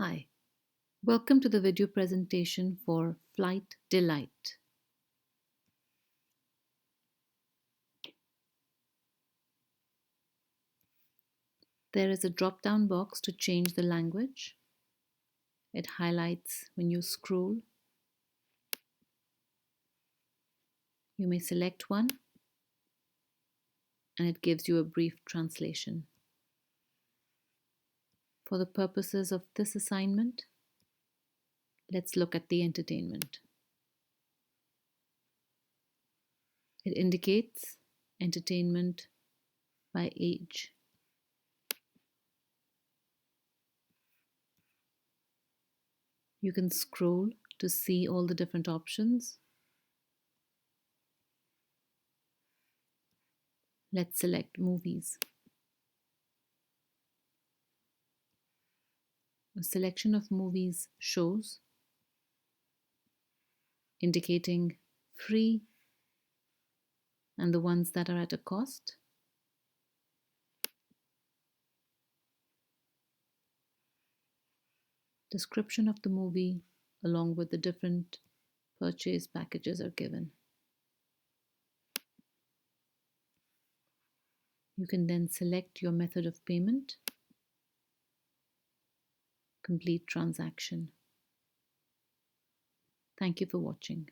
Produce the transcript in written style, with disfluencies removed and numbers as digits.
Hi, welcome to the video presentation for Flight Delight. There is a drop-down box to change the language. It highlights when you scroll. You may select one and it gives you a brief translation. For the purposes of this assignment, let's look at the entertainment. It indicates entertainment by age. You can scroll to see all the different options. Let's select movies. A selection of movies shows, indicating free and the ones that are at a cost. Description of the movie along with the different purchase packages are given. You can then select your method of payment, complete transaction. Thank you for watching.